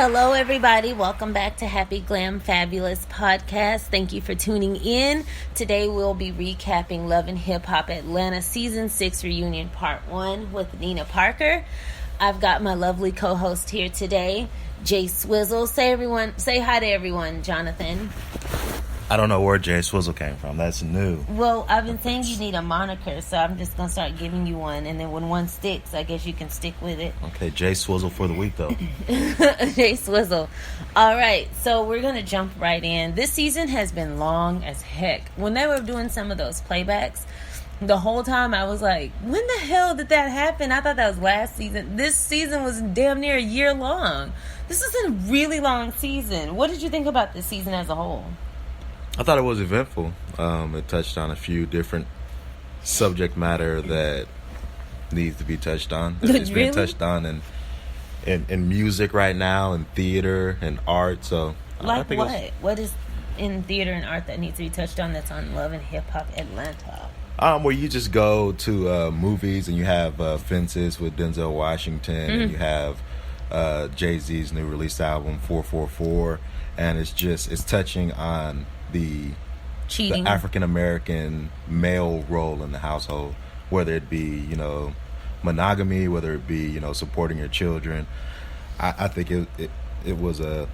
Hello, everybody. Welcome back to Happy Glam Fabulous Podcast. Thank you for tuning in. Today, we'll be recapping Love and Hip Hop Atlanta Season 6 Reunion Part 1 with Nina Parker. I've got my lovely co-host here today, Jay Swizzle. Say hi to everyone, Jonathan. I don't know where Jay Swizzle came from. That's new. Well, I've been saying you need a moniker, so I'm just going to start giving you one. And then when one sticks, I guess you can stick with it. Okay, Jay Swizzle for the week, though. Jay Swizzle. All right, so we're going to jump right in. This season has been long as heck. When they were doing some of those playbacks, the whole time I was like, when the hell did that happen? I thought that was last season. This season was damn near a year long. This is a really long season. What did you think about this season as a whole? I thought it was eventful. It touched on a few different subject matter that needs to be touched on. It's being touched on in music right now, in theater and art. So, like what? What is in theater and art that needs to be touched on that's on Love and Hip Hop Atlanta? Where you just go to movies and you have Fences with Denzel Washington, and you have Jay-Z's new release album 444, and it's touching on the cheating, the African American male role in the household, whether it be monogamy, whether it be supporting your children. I think it was a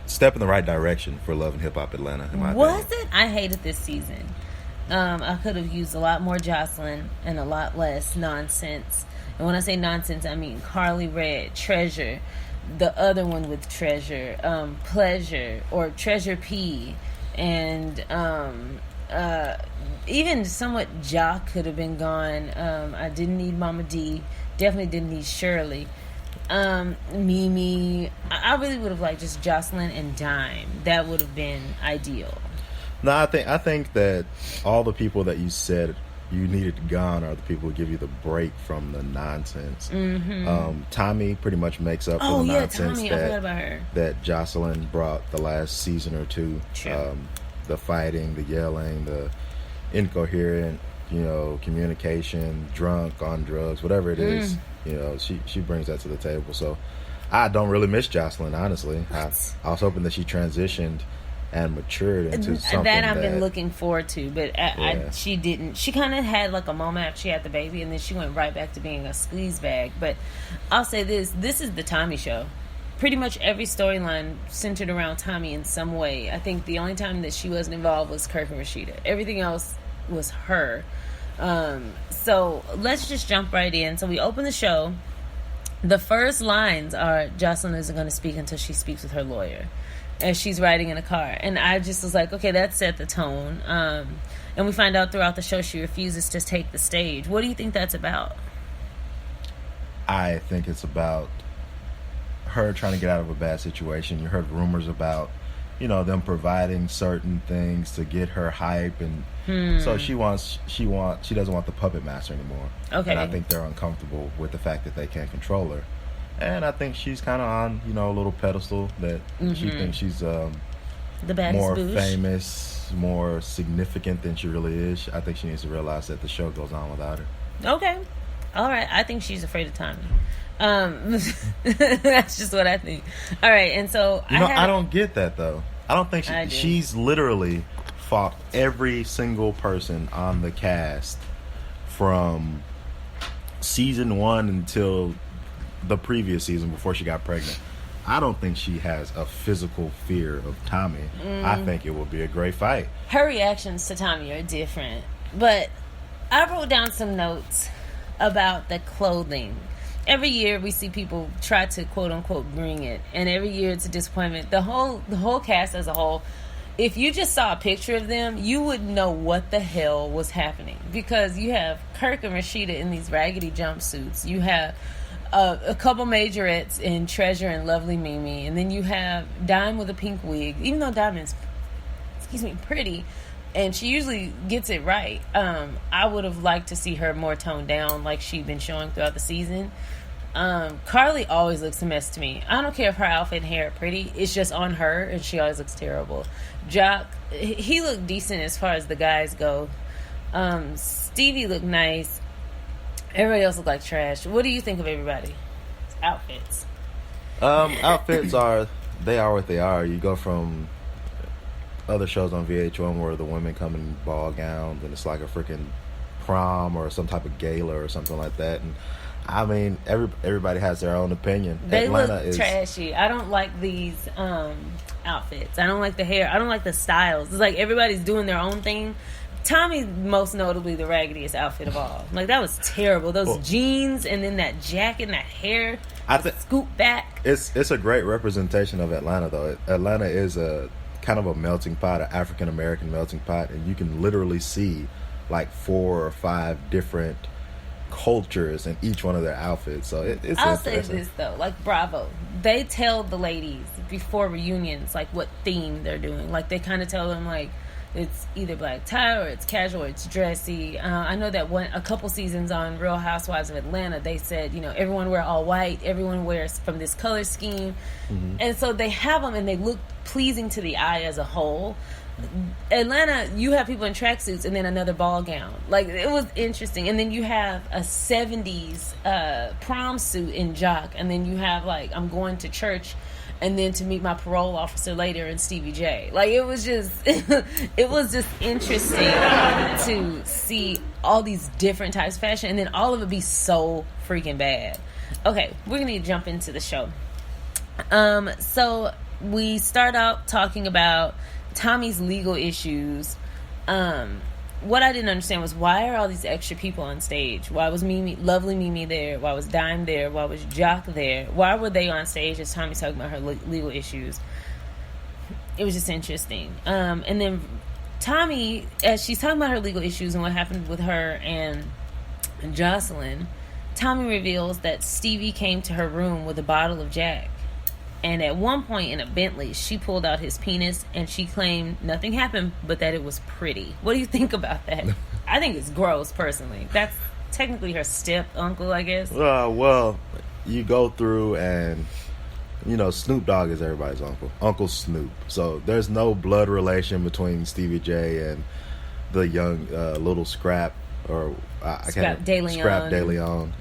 step in the right direction for Love and Hip Hop Atlanta. In my opinion. Was it? I hated this season. I could have used a lot more Jocelyn and a lot less nonsense. And when I say nonsense, I mean Carly Red, Treasure, the other one with Treasure, Pleasure, or Treasure P, and even somewhat Jock could have been gone. I didn't need Mama D. Definitely didn't need Shirley. Mimi. I really would have liked just Jocelyn and Dime. That would have been ideal. No, I think that all the people that you said you needed gone are the people who give you the break from the nonsense. Mm-hmm. Tommy pretty much makes up for the nonsense Tommy, I forgot about her. That Jocelyn brought the last season or two. True. The fighting, the yelling, the incoherent, communication, drunk, on drugs, whatever it is, she brings that to the table. So I don't really miss Jocelyn, honestly. I was hoping that she transitioned and matured into something that I've been looking forward to, but she didn't. She kind of had like a moment after she had the baby, and then she went right back to being a squeeze bag. But I'll say this is the Tommy show. Pretty much every storyline centered around Tommy in some way. I think the only time that she wasn't involved was Kirk and Rashida. Everything else was her. So let's just jump right in. So we open the show. The first lines are, Jocelyn isn't going to speak until she speaks with her lawyer, as she's riding in a car. And I just was like, okay, that set the tone. And we find out throughout the show she refuses to take the stage. What do you think that's about? I think it's about her trying to get out of a bad situation. You heard rumors about, them providing certain things to get her hype, and so she doesn't want the puppet master anymore. Okay. And I think they're uncomfortable with the fact that they can't control her. And I think she's kind of on, a little pedestal that she thinks she's the baddest more boosh. famous, more significant than she really is. I think she needs to realize that the show goes on without her. Okay. All right. I think she's afraid of Tommy. That's just what I think. All right. And so I don't get that, though. I don't think she's literally fought every single person on the cast from season 1 until the previous season before she got pregnant. I don't think she has a physical fear of Tommy. I think it will be a great fight. Her reactions to Tommy are different. But I wrote down some notes about the clothing. Every year we see people try to quote unquote bring it, and every year it's a disappointment. The whole cast as a whole, if you just saw a picture of them, you wouldn't know what the hell was happening, because you have Kirk and Rashida in these raggedy jumpsuits. You have a couple majorettes in Treasure and Lovely Mimi, and then you have Dime with a pink wig. Even though Dime is, pretty, and she usually gets it right, I would have liked to see her more toned down like she'd been showing throughout the season. Carly always looks a mess to me. I don't care if her outfit and hair are pretty. It's just on her, and she always looks terrible. Jock, he looked decent as far as the guys go. Stevie looked nice. Everybody else looked like trash. What do you think of everybody's outfits? Outfits are what they are. You go from other shows on VH1 where the women come in ball gowns and it's like a freaking prom or some type of gala or something like that. And I mean, everybody has their own opinion. They look trashy. I don't like these outfits. I don't like the hair. I don't like the styles. It's like everybody's doing their own thing. Tommy, most notably, the raggediest outfit of all. Like, that was terrible. Those jeans and then that jacket and that hair scoop back. It's a great representation of Atlanta, though. Atlanta is a kind of a melting pot, an African-American melting pot, and you can literally see like 4 or 5 different cultures in each one of their outfits. So it's I'll say this, though. Like, Bravo. They tell the ladies before reunions, like, what theme they're doing. Like, they kind of tell them, like, it's either black tie or it's casual or it's dressy. I know that a couple seasons on Real Housewives of Atlanta, they said, you know, everyone wear all white, everyone wears from this color scheme. Mm-hmm. And so they have them and they look pleasing to the eye as a whole. Atlanta, you have people in tracksuits and then another ball gown. Like, it was interesting. And then you have a 70s prom suit in jock. And then you have, like, I'm going to church and then to meet my parole officer later in Stevie J. Like, it was just it was just interesting to see all these different types of fashion and then all of it be so freaking bad. Okay, we're gonna need to jump into the show. So we start out talking about Tommy's legal issues. What I didn't understand was, why are all these extra people on stage? Why was lovely Mimi there? Why was Dime there? Why was Jock there? Why were they on stage as Tommy's talking about her legal issues? It was just interesting. And then Tommy, as she's talking about her legal issues and what happened with her and Jocelyn, Tommy reveals that Stevie came to her room with a bottle of Jack. And at one point in a Bentley, she pulled out his penis and she claimed nothing happened, but that it was pretty. What do you think about that? I think it's gross, personally. That's technically her step uncle, I guess. Well, you go through and, you know, Snoop Dogg is everybody's uncle. Uncle Snoop. So there's no blood relation between Stevie J and the young little Scrap or Scrap De Leon.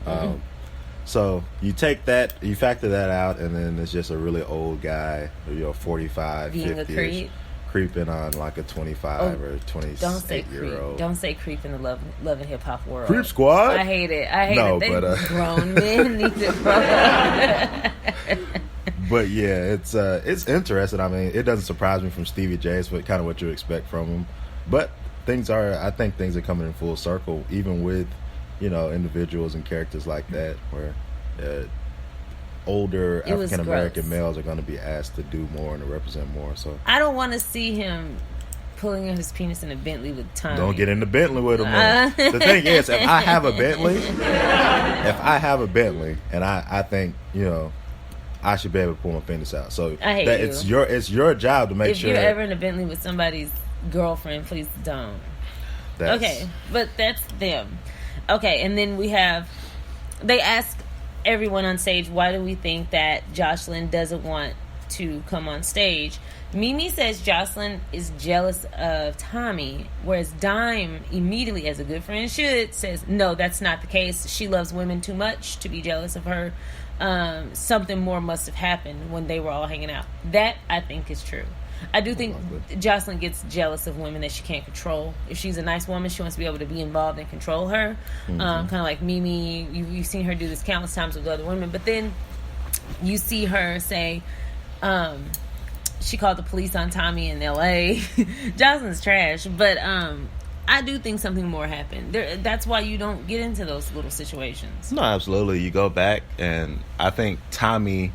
So you take that, you factor that out, and then it's just a really old guy, 45, 50-ish, creeping on like a 25 or 28-year-old. Don't say creep in the love and hip hop world. Creep squad? I hate it. They grown men need to grow up. But yeah, it's interesting. I mean, it doesn't surprise me from Stevie J. It's kind of what you expect from him. But I think things are coming in full circle, even with, you know, individuals and characters like that, where older African American males are going to be asked to do more and to represent more. So I don't want to see him pulling his penis in a Bentley with Tommy. Don't get in the Bentley with him. The thing is, if I have a Bentley, and I think, you know, I should be able to pull my penis out. So it's your job to make sure. If you're ever in a Bentley with somebody's girlfriend, please don't. Okay, but that's them. Okay, and then they ask everyone on stage, why do we think that Jocelyn doesn't want to come on stage? Mimi says Jocelyn is jealous of Tommy, whereas Dime, immediately, as a good friend should, says, no, that's not the case. She loves women too much to be jealous of her. Something more must have happened when they were all hanging out. That, I think, is true. I do think Jocelyn gets jealous of women that she can't control. If she's a nice woman, she wants to be able to be involved and control her. Mm-hmm. Kind of like Mimi. You've seen her do this countless times with other women. But then you see her say, she called the police on Tommy in L.A. Jocelyn's trash. But I do think something more happened. That's why you don't get into those little situations. No, absolutely. You go back, and I think Tommy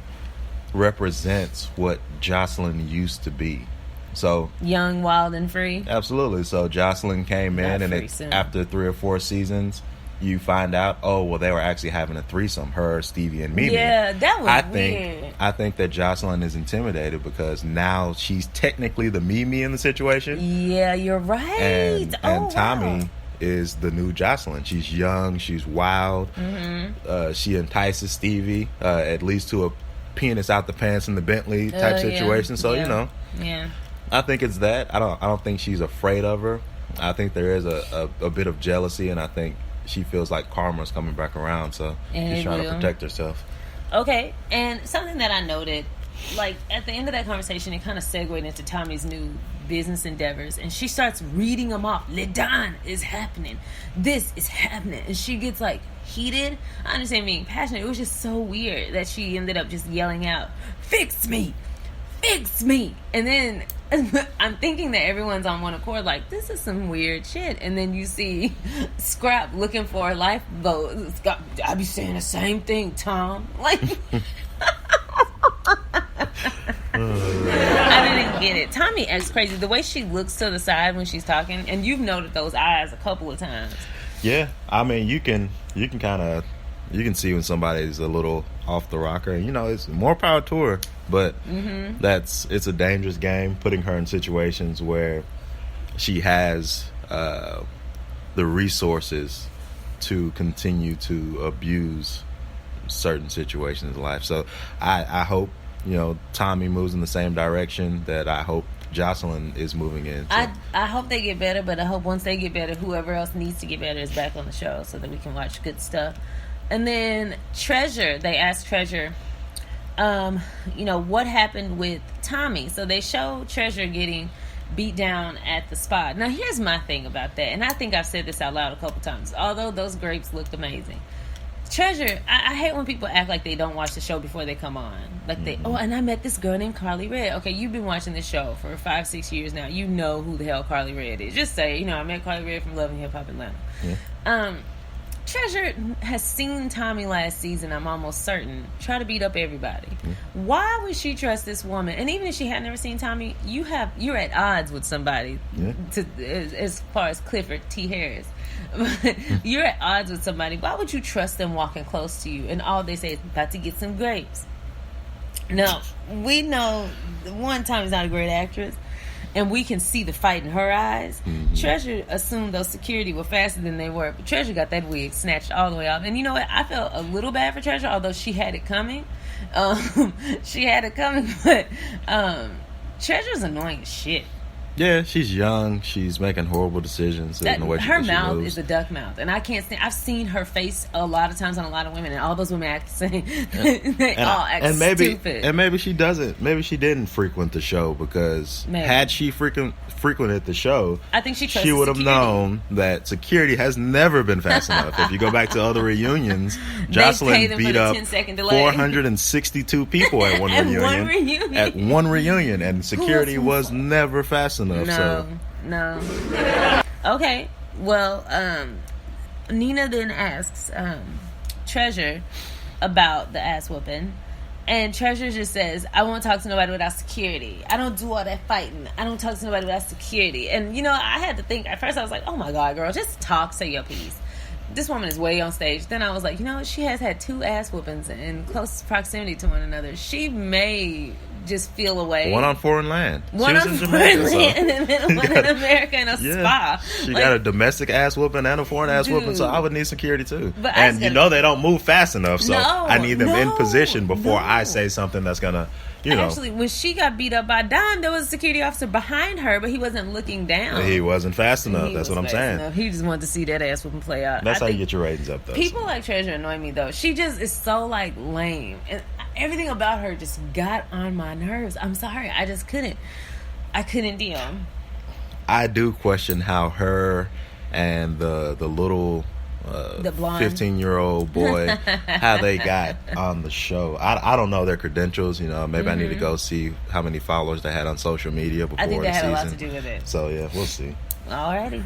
represents what Jocelyn used to be. So young, wild, and free. Absolutely. So Jocelyn came in, and after 3 or 4 seasons, you find out, they were actually having a threesome, her, Stevie, and Mimi. Yeah, that was weird. I think that Jocelyn is intimidated because now she's technically the Mimi in the situation. Yeah, you're right. And Tommy is the new Jocelyn. She's young, she's wild. Mm-hmm. She entices Stevie, at least to a penis out the pants in the Bentley type situation. So you know, I think it's that. I don't think she's afraid of her. I think there is a bit of jealousy, and I think she feels like karma's coming back around, so she's trying to protect herself. Okay, and something that I noted, like at the end of that conversation, it kind of segued into Tommy's new business endeavors, and she starts reading them off. Ledon is happening. This is happening, and she gets like heated. I understand being passionate. It was just so weird that she ended up just yelling out, "Fix me, fix me!" And then I'm thinking that everyone's on one accord, like, this is some weird shit. And then you see Scrap looking for a lifeboat. I be saying the same thing, Tom. Like, I didn't get it. Tommy acts crazy. The way she looks to the side when she's talking, and you've noted those eyes a couple of times. Yeah, I mean, you can kind of, you can see when somebody's a little off the rocker. You know, it's more power to her, but it's a dangerous game, putting her in situations where she has the resources to continue to abuse certain situations in life. So I hope, you know, Tommy moves in the same direction that I hope Jocelyn is moving in. I hope they get better, but I hope once they get better, whoever else needs to get better is back on the show so that we can watch good stuff. And then Treasure, they asked Treasure, you know, what happened with Tommy. So they show Treasure getting beat down at the spot. Now, here's my thing about that, and I think I've said this out loud a couple times, although those grapes looked amazing. Treasure, I hate when people act like they don't watch the show before they come on. Like and I met this girl named Carly Red. Okay, you've been watching this show for 5-6 years now. You know who the hell Carly Red is. Just say, you know, I met Carly Red from Love and Hip Hop Atlanta. Yeah. Treasure has seen Tommy last season, I'm almost certain, try to beat up everybody. Why would she trust this woman? And even if she had never seen Tommy, you're at odds with somebody as far as Clifford T. Harris. You're at odds with somebody. Why would you trust them walking close to you and all they say is about to get some grapes? No, we know one, Tommy's not a great actress, and we can see the fight in her eyes. Treasure assumed those security were faster than they were, but Treasure got that wig snatched all the way off. And you know what? I felt a little bad for Treasure, although she had it coming. She had it coming, but Treasure's annoying as shit. Yeah, she's young. She's making horrible decisions. Her mouth is a duck mouth, and I can't stand. I've seen her face a lot of times on a lot of women, and all those women act the same. They all act stupid. And maybe she doesn't. Maybe she didn't frequent the show because had she frequented the show, I think she would have known that security has never been fast enough. If you go back to other reunions, Jocelyn beat up 462 people at one reunion. At one reunion, and security was never fast enough. No. Okay. Well, Nina then asks Treasure about the ass whooping, and Treasure just says, "I won't talk to nobody without security. I don't do all that fighting. I don't talk to nobody without security." And you know, I had to think at first. I was like, "Oh my God, girl, just talk, say your piece." This woman is way on stage. Then I was like, you know, she has had 2 ass whoopings in close proximity to one another. She may just feel away. One on foreign land. One on foreign land, and then one in America in a spa. She got a domestic ass whooping and a foreign ass whooping, so I would need security too. And you know they don't move fast enough, so I need them in position before I say something that's gonna, you know. Actually, when she got beat up by Don, there was a security officer behind her, but he wasn't looking down. He wasn't fast enough. That's what I'm saying. He just wanted to see that ass whooping play out. That's how you get your ratings up, though. People like Treasure annoy me though. She just is so like lame, and everything about her just got on my nerves. I'm sorry, I just couldn't. I couldn't deal. I do question how her and the little the blonde 15-year-old boy how they got on the show. I don't know their credentials. You know, maybe I need to go see how many followers they had on social media before the season. I think that had a lot to do with it. So yeah, we'll see. Alrighty.